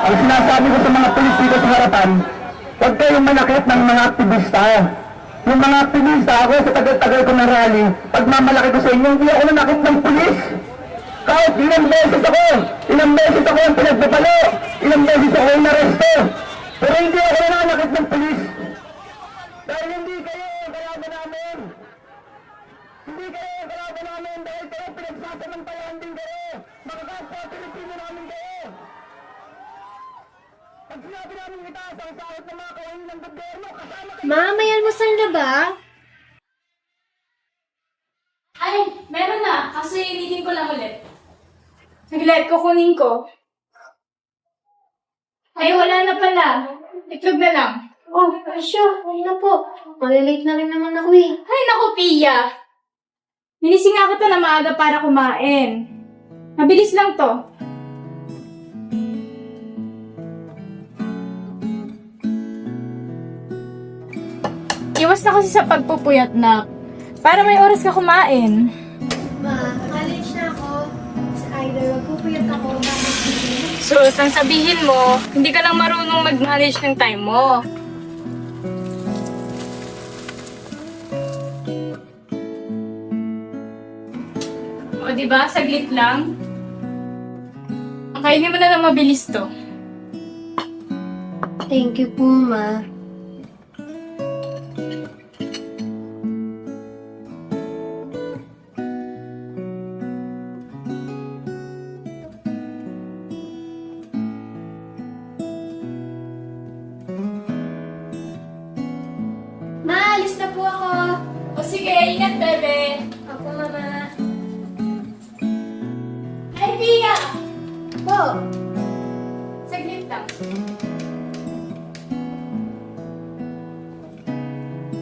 Ang sinasabi ko sa mga pulis dito sa harapan, huwag kayong manakit ng mga aktivista. Yung mga aktivista, ako sa tagal-tagal ko ng rally, pag mamalaki ko sa inyo, hindi ako nanakit ng pulis. Kahit ilang beses ako ang pinagpapalo, ilang beses ako ang naresto. Pero hindi ako nanakit ng pulis. Dahil hindi kayo ang kalaban namin. Hindi kayo ang kalaban namin dahil kayo pinagsasamantalahan din kayo. Makakapwa Pilipino namin kayo. Pag sinabi namin itaas ang sahot ng mga kawain ng gobyerno, kasama kayo. Ma, may almusal na ba? Ay, meron na. Kasi initin ko lang ulit. Saglit, kukunin ko. Ay, wala na pala. Itlog na lang. Oh, Asya, ay na po. Malilate na rin naman ako eh. Ay, naku, Pia. Nilising nga kita na maaga para kumain. Mabilis lang to. Iwas na kasi sa pagpupuyat na para may oras ka kumain. Ma, college na ako. Sa either magpupuyat ako, Sus, ang sabihin mo, hindi ka lang marunong mag-manage ng time mo. O, diba? Saglit lang. Kainin mo na ng mabilis to. Thank you po, Ma. Ma, alis na po ako. O sige, ingat, bebe. Ako, Mama. Ay, Pia! Po. Saglit lang.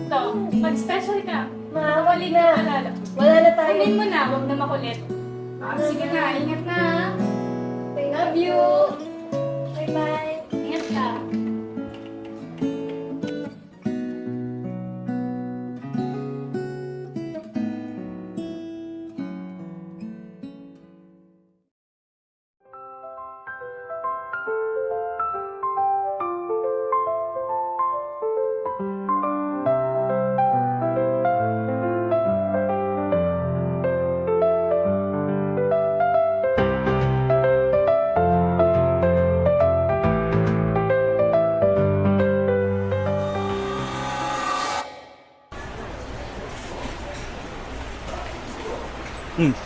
Ito, mag-special ka. Ma, Wali na alala. wala na tayo. Kunin mo na, huwag na makulit. Sige na, ingat na. Love you. Bye-bye. Ingat ka.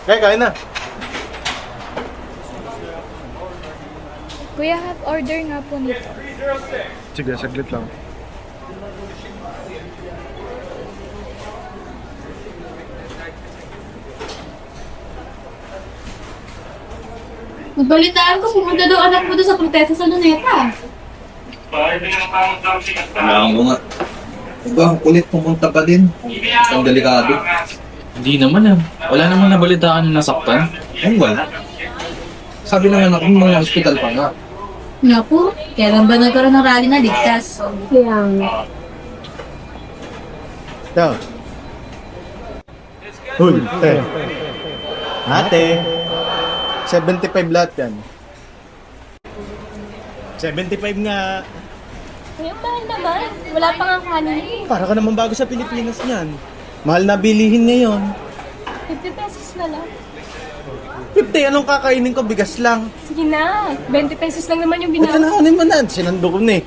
Kaya kain na. Kuya, have order nga po nito. Sige, saglit lang. Nagbalitaan ko, pumunta daw anak mo doon sa protesta sa Luneta. Kailangan mo nga. Diba, ang kulit pumunta pa din. Ang delikado. Hindi naman ah. Wala namang nabalitaan na nasaktan. Ang wala. Sabi ng anak mo, mga hospital pa nga. Nga po, kailan ba nagkaroon ng rally na ligtas? Kaya nga. Ito. Hul, Ate. 75 lahat yan. 75 nga. Kuya, mahal naman. Wala pa nga kanin. Para ka naman bago sa Pilipinas niyan. Mahal na bilihin ngayon. 50 pesos na lang. 50, anong kakainin ko? Bigas lang. Sige na, 20 pesos lang naman yung Ito binawas. na kanin mo na. Sinando ko na eh.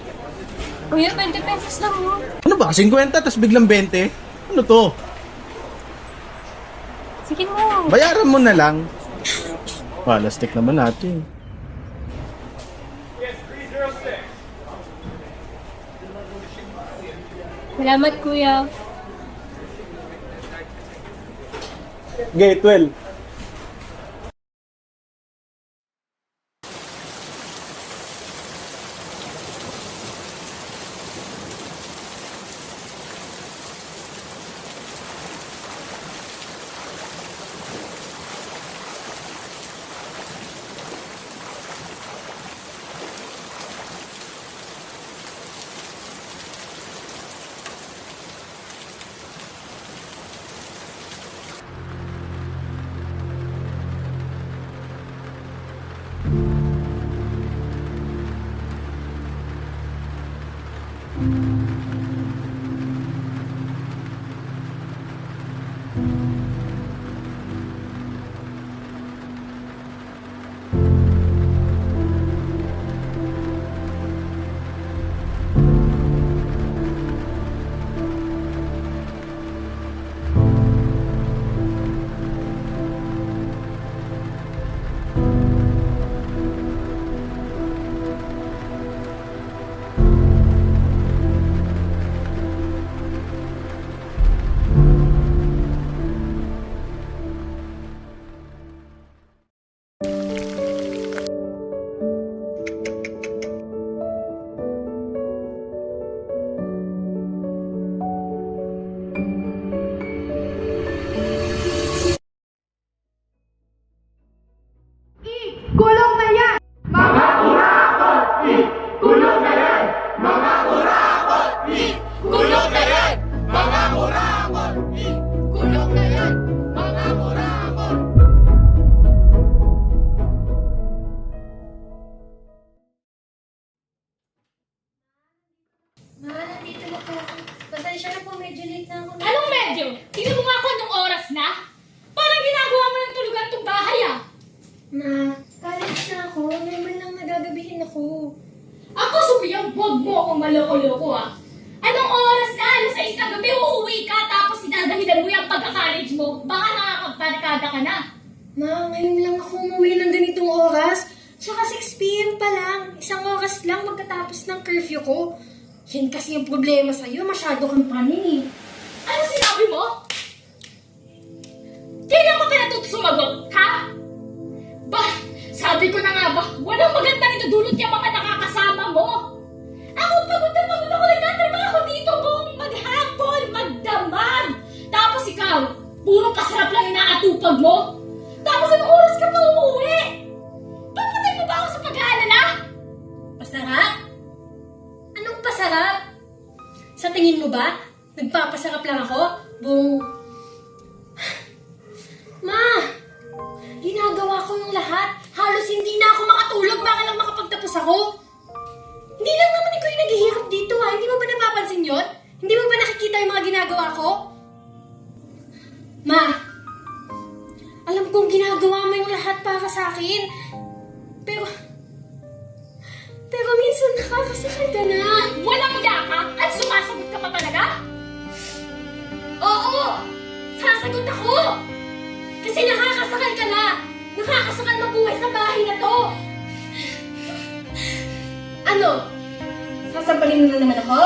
Kuya, 20 pesos lang mo. Ano ba? 50 tapos biglang 20? Ano to? Sige mo. Bayaran mo na lang. Palastik naman natin. Salamat, kuya. Gate 12. Huwag mo akong maloko-loko ah. Anong oras na? Alas 6 na gabi, uuwi ka tapos sinadahilan mo yung pagka-college mo. Baka nakakapagbarkada ka na. Ma, ngayon lang ako umuwi ng ganitong oras. Tsaka 6 p.m. pa lang. 1 oras lang magkatapos ng curfew ko. Yan kasi yung problema sa'yo. Masyado kang panin eh. Ano sinabi mo? Kailan ko pa natuto sumagot, ha? Sabi ko na nga ba, walang magandang itudulot yung mga nakakasama mo. Ako pagod na pagod ako nagtatrabaho dito buong maghapon, magdamag. Tapos ikaw, puro pasarap lang inaatupag mo. Tapos anong oras ka pa uuwi? Papatay mo ba ako sa pag-aalala? Pasarap? Anong pasarap? Sa tingin mo ba, nagpapasarap lang ako? Buong... Ma! Ginagawa ko yung lahat. Halos hindi na ako makatulog baka lang makapagtapos ako. Hindi lang naman ikaw yung naghihirap dito ha. Hindi mo ba napapansin yun? Hindi mo ba nakikita yung mga ginagawa ko? Ma! Alam kong ginagawa mo yung lahat para sa akin. Pero minsan nakakasakit ka na. Walang hiya ka? At sumasagot ka pa talaga? Oo! Sasagot ako! Kasi nakakasakal ka na! Nakakasakal mabuhay sa bahay na to! Ano? Sasampalin mo na naman ako?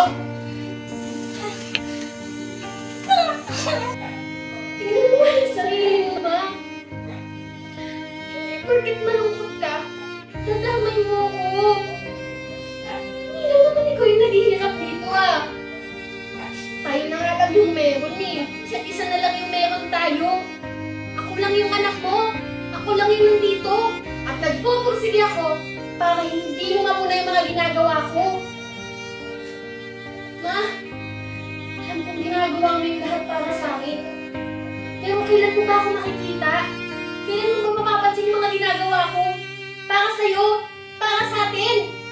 Tingnan mo yung sarili mo, ma. Hindi porket malungkot ka, dadamay mo ako. Hindi lang naman ikaw yung naghihirap dito, ah. Tayo na nga lang yung meron, eh. Isa't isa na lang yung meron tayo. Ako lang yung anak mo. Ako lang yung nandito. At nagpupursige ako para hindi mo mapuna yung mga ginagawa ko. Ma, alam kong ginagawa mo yung lahat para sa akin. Pero kailan mo ba ako makikita? Kailan mo ba mapapansin yung mga ginagawa ko? Para sa'yo, para sa atin.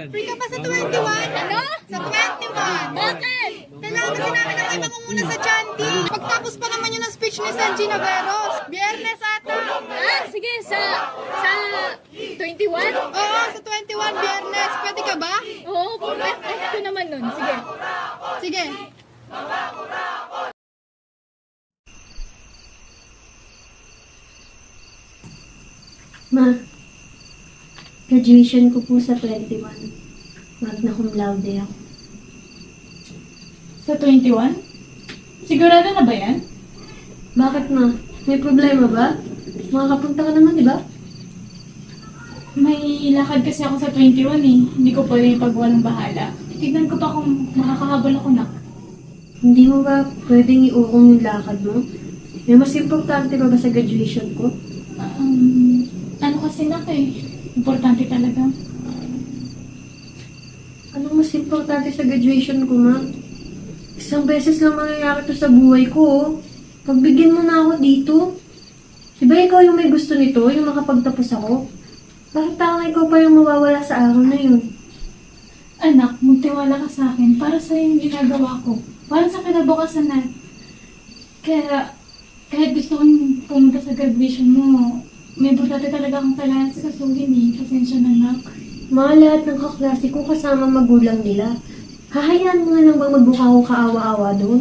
Free ka pa sa 21? Ano? Sa 21. Bakit? Kailangan kasi namin na kayo mamumuna sa Chanti. Pagtapos pa naman yun ang speech ni San Gina Veros. Biyernes ata. Sige, sa 21? Oo, sa 21 Biyernes. Pwede ka ba? Oo, ko naman nun. Sige. Sige. Ma, graduation ko po sa 21. Magna cum laude ako. Sa 21? Sigurado na ba yan? Bakit, ma? May problema ba? Makakapunta ka naman, di ba? May lakad kasi ako sa 21 eh. Hindi ko pwede pagwalang bahala. Tignan ko pa kung makakahabol ako na. Hindi mo ba pwedeng iurong yung lakad mo? May mas importante ba sa graduation ko? Ano kasi na eh. Importante talaga. Anong mas importante sa graduation ko, ma? Isang beses lang mangyayari to sa buhay ko, oh. Pagbigyan mo na ako dito. Diba ikaw yung may gusto nito, yung makapagtapos ako? Bakit tanga ikaw pa yung mawawala sa araw na yun? Anak, magtiwala ka sa akin para sa yung ginagawa ko. Para sa kinabukasan na. Kaya kahit gusto kong pumunta sa graduation mo, may butate talaga akong kailangan sa kasuhin eh. Pasensya na, nak. Mga lahat ng kaklase ko kasama magulang nila. Hahayaan mo nga lang bang magmukha ko kaawa-awa doon?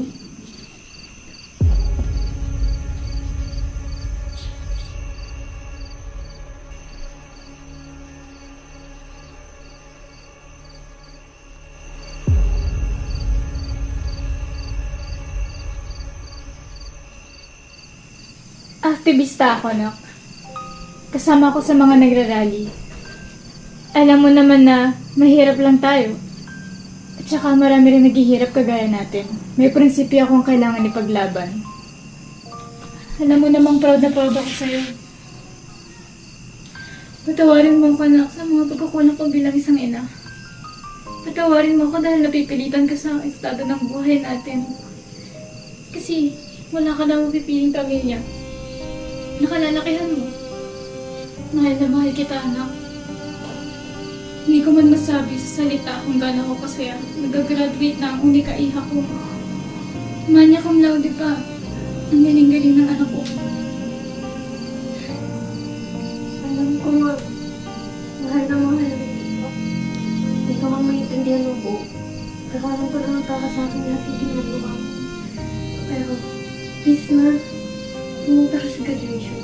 Aktivista ako, nak. Kasama ako sa mga nagrarally. Alam mo naman na mahirap lang tayo. At saka marami rin naghihirap kagaya natin. May prinsipyo akong kailangan ipaglaban. Alam mo namang proud na proud ako sa'yo. Patawarin mo ako, anak, sa mga pagkukulang ko bilang isang ina. Patawarin mo ako dahil napipilitan ka sa estado ng buhay natin. Kasi wala ka na mapipiling pamilya. Nakalalakihan mo. Mahal na mahal kita, anak. Hindi ko man masabi sa salita kung gaano ako kasaya. Nag-graduate na ang huli kaiha ko. Manya cum laude pa. Ang galing-galing ng anak ko. Alam ko nga, mahal na mahal kita. Hindi ka mang maintindihan mo po. Pero alam ko naman para sa akin lahat yung ginagawa mo. Pero, please na, pumunta ka sa graduation.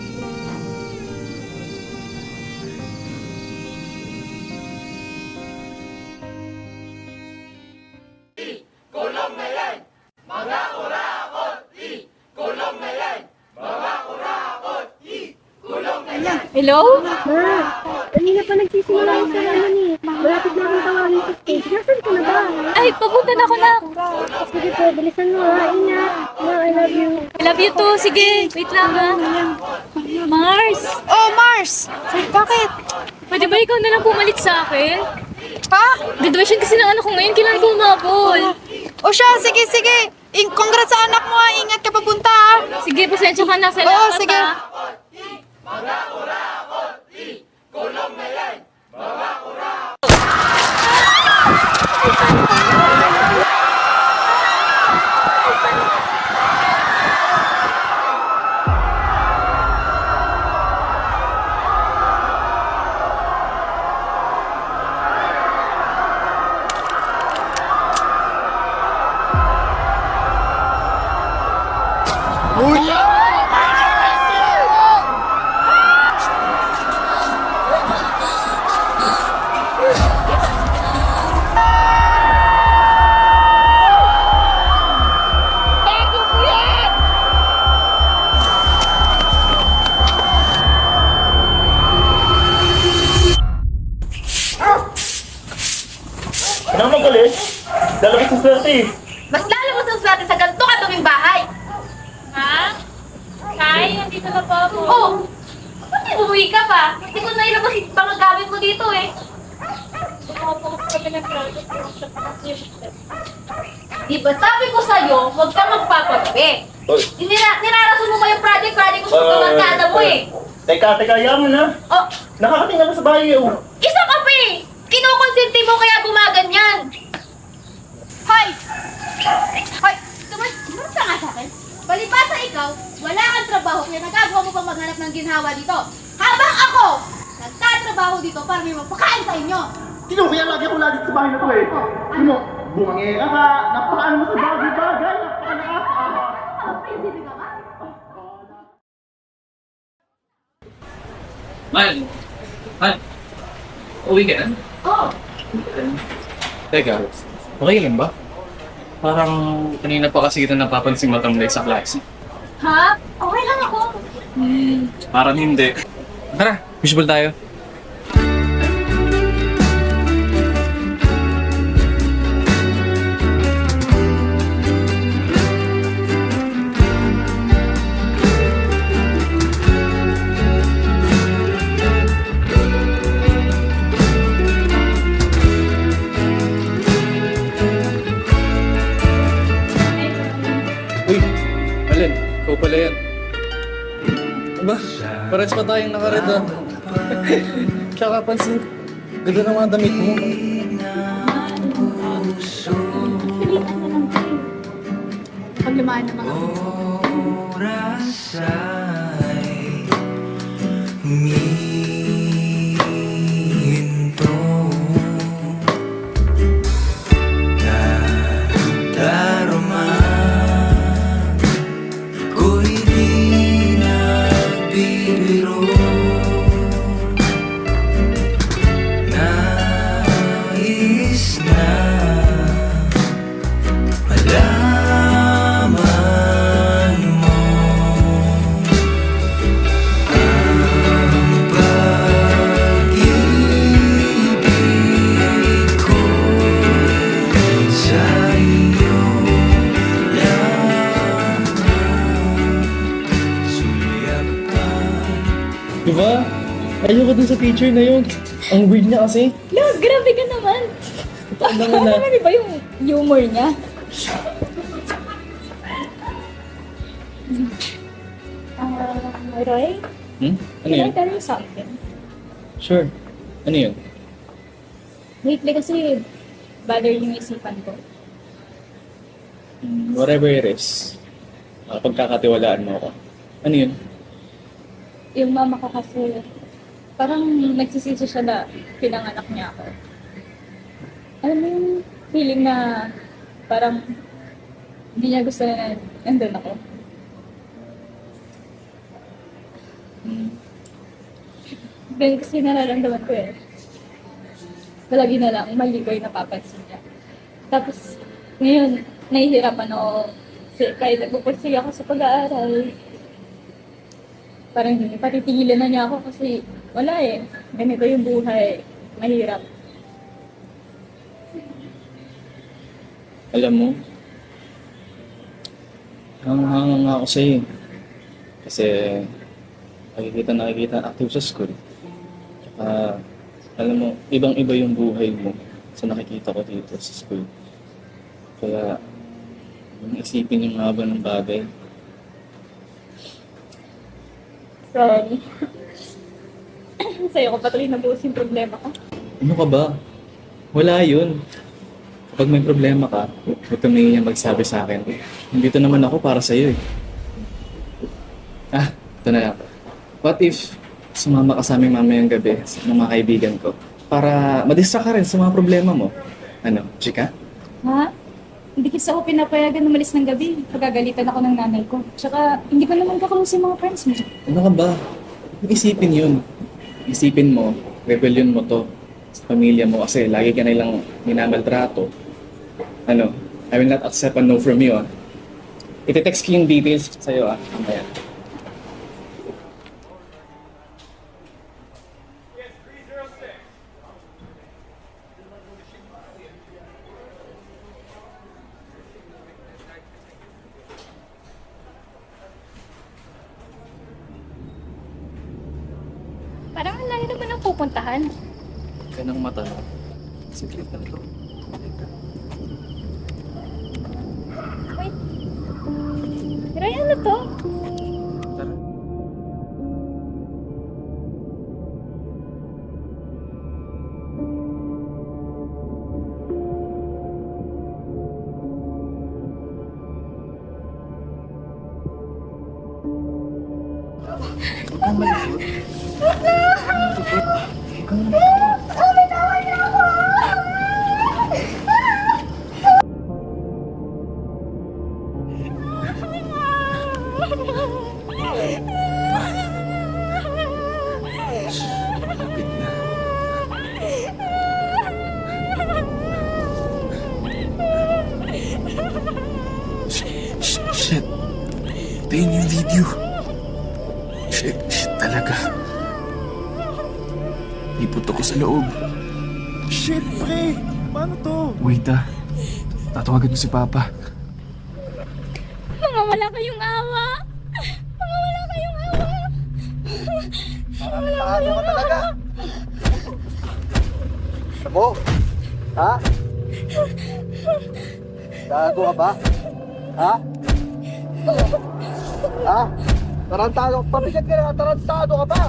Hello? Kanina pa nagsisimula yung salaman eh. Malapit na akong tawagin sa stage. Nasaan ka na ba? Ay, papunta na ako na. Sige po, bilisan mo ha. Ingat. Ma, I love you. I love you too. Sige, wait lang ha. Mars, Oh, Mars! Bakit? pwede ba ikaw na lang pumalit sa akin? Ha? Graduation kasi ng anak ko ngayon, kailangan ko umabol. O siya, sige, sige. Congrats sa anak mo ha. Ingat ka papunta ha. Sige, pasensya ka na. Oo, Salamat sige. ha. Ano magalit? Lalabas sa swerte eh. Mas lalo mo sa swerte sa ganito kaduming bahay. Ha? Kai, nandito na po ako. Oh, ba't umuwi ka pa? Hindi ko na ilabas yung mga gamit mo dito eh. Nakapokus kami ng project. Di ba sabi ko sa'yo, huwag ka magpapagabi. Nirarason mo ba yung project ko sa pagkamakada mo eh. Teka, yaman na. Oh, Nakakatingin na sa bahay eh. isa ka pa eh! Kinukonsinti mo kaya gumaganyan! Hoy! Hoy! Tumas ka nga sa akin. Palibasa ikaw, wala kang trabaho kaya nagagawa mo pang maghanap ng ginhawa dito. Habang ako, nagtatrabaho dito para may mapakain sa inyo. Sino kaya lagi ako lagi sa bahay na to eh? Ano? Bumangera ka. Napakaano mo sa bagay-bagay. Napakalakas. Prinsipe ka ba? Mahal. Mahal. Uwi ka na? Oo. Teka, okay lang ba? Parang kanina pa kasi kita napapansin matamlay sa klase. Ha? Okay lang ako. Parang hindi. Tara, visual tayo. Uy, Alin, ikaw pala yan. Aba, parehas pa tayong nakared ah. Tsaka pansin, ganda ng mga damit mo. Paglamaan ng mga oras ay humihinto. Nadarama ko'y di nagbibiro. Nais na malaman mo ang pag-ibig ko sa iyo lang. Sulyapang Diba? Ayoko dun sa teacher na yun. Ang weird niya kasi. Lord, grabe ka naman. Totoo naman na. Ano ba yung humor niya? Roy? Hmm? Ano Can I yun? tell you something? Sure. Ano yun? Lately kasi, bother yung isipan ko. Whatever it is. Pagkakatiwalaan mo ako. Ano yun? Yung mama ko kasi, parang nagsisisi siya na pinanganak niya ako. Alam mo yung feeling na parang hindi niya gusto na nandun ako. Ganun kasi nararamdaman ko eh. Palagi na lang, mali ko yung napapansin niya. Tapos, ngayon, nahihirapan ako. Kasi kahit nagpupursige ako sa pag-aaral, parang patitigilan na niya ako kasi wala eh. Ganito yung buhay. Mahirap. Alam mo, hangang-hanga nga ako sa'yo. Kasi nakikita active sa school. Tsaka, alam mo, ibang-iba yung buhay mo sa nakikita ko dito sa school. Kaya, yung isipin yung haba ng bagay. Sorry. Sa'yo ko patuloy nabuhos yung problema ko. Ano ka ba? Wala yun. Kapag may problema ka, huwag kang nangyayon magsabi sa akin. Nandito naman ako para sa'yo eh. Ito na lang. What if sumama ka sa amin mamayang gabi ng mga kaibigan ko para madistract ka rin sa mga problema mo? Ano, chika? Ha? Hindi kasi ako pinapayagan na umalis ng gabi. Pagagalitan ako ng nanay ko. Tsaka, hindi ko naman kakulong sa mga friends mo. Ano ka ba? Isipin yun. Isipin mo, rebellion mo to sa pamilya mo kasi lagi ka nilang minamaltrato. Ano, I will not accept a no from you ah. Iti-text ko yung details sa'yo ah. Mamaya. Parang ang layo naman ang pupuntahan. Ka nang matanong. Sige lang to. Wait. Pero ano to? Tara. Shit. Ito yun yung video. Shit talaga. Iputok ko sa loob. Shit, pre! Paano to? Wait tatawagan mo si Papa. Mga wala kayong awa! Mga wala kayong awa! Ano ka talaga? Sabo? Ha? Gago ka ba? Ha? Ha? Tarantado, pabigat ka na, tarantado ka ba?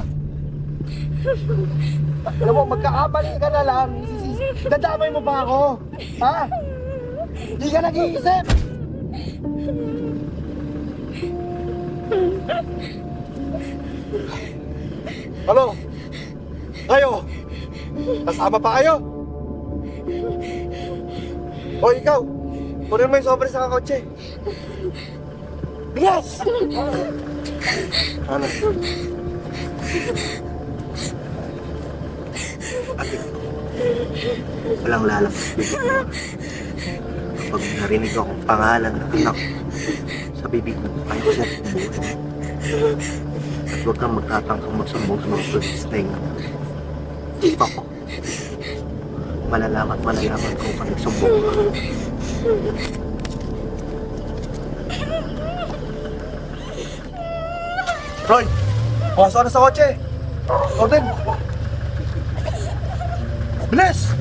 Alam mo, magkakamali ka na lang, dadamay mo pa ako? Ha? Hindi ka nag-iisip? Ano? Kayo? Kasama pa kayo? O ikaw, kunin mo yung sobre sa kakotse. Bilas! Ano? Ate, walang lalabas bibig mo. Kapag narinig akong pangalan ng anak sa bibig mo, kayo siya buhay. At huwag kang magtatangkang magsumbong sa mga police na yun. Ipa ko. Malalaman kung kung nagsumbong ka. Roy! Pumasok ka na sa kotse! Gordon! Bilis!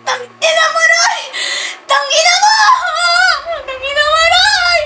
Tangina mo, Roy! Tangina mo! Tangina mo, Roy!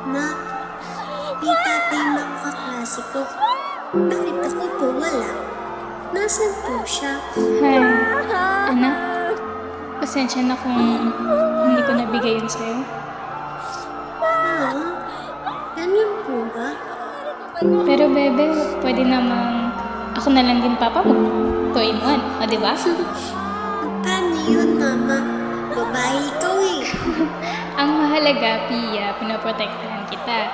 Ma, di tatay mga kaklase ko. Bakit ako po wala? Nasaan po siya? Hi, anak. Pasensya na kung hindi ko nabigay yun sa'yo. Ganyan po ba? Pero bebe, pwede namang ako na lang din papa mo. 2-in-1, o diba? Paano yun, Mama? Babae ikaw eh. Ang mahalaga, Pia, pinoprotektahan kita.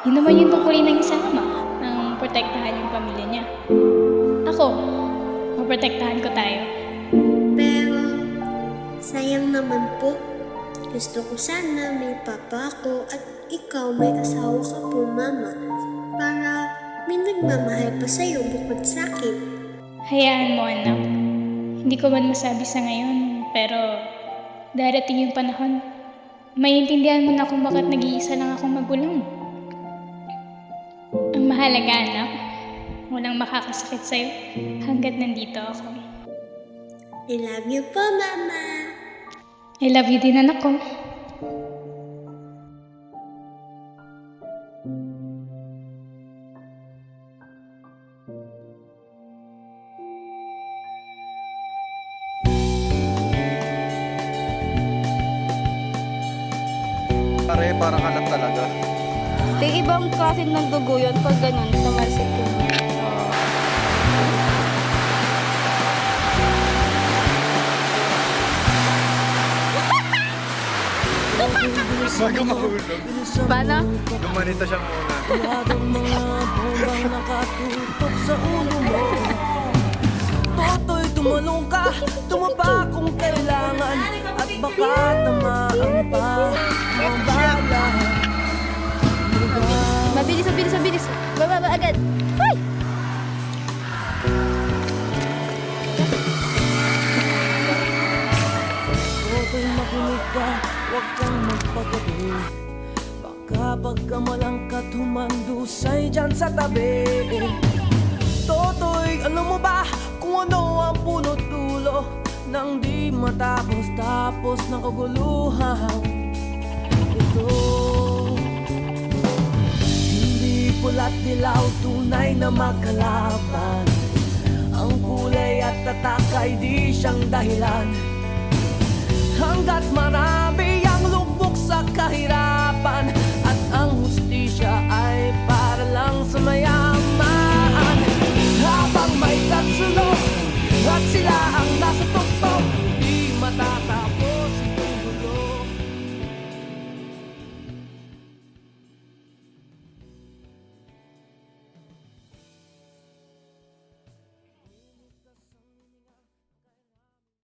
Yun naman yung tungkulin ng isang ama, ang protektahan yung pamilya niya. Ako, maprotektahan ko tayo. Pero, sayang naman po. Gusto ko sana may papa ako at ikaw may asawa ka po, Mama. Para may nagmamahal pa sa'yo bukod sa'kin. Hayaan mo, anak. Hindi ko man masabi sa ngayon, pero darating yung panahon, maiintindihan mo na kung bakit nag-iisa lang akong magulang. Ang mahalaga, anak, walang makakasakit sa'yo hanggat nandito ako. I love you po, Mama. I love you din, anak ko. Pare, parang anak talaga. May ibang klase ng dugo yun pag ganun, tumalsik yun. Bago mahulog, Paano? gumanito siya muna. Toto'y tumalong ka, tumapa kung kailangan. At baka tamaan pa ang bala. Mabilis, mabilis, mabilis. Bababa agad. Ay! Toto'y makinig ka, huwag kang magpagabi. Baka pagkamalangkat humandusay dyan sa tabi. Toto'y alam mo ba kung ano ang punot dulo nang di matapos-tapos ng kaguluhan ito? Hindi pula't dilaw, tunay na magkalaban. Ang kulay at tatak ay di siyang dahilan. Hanggat marami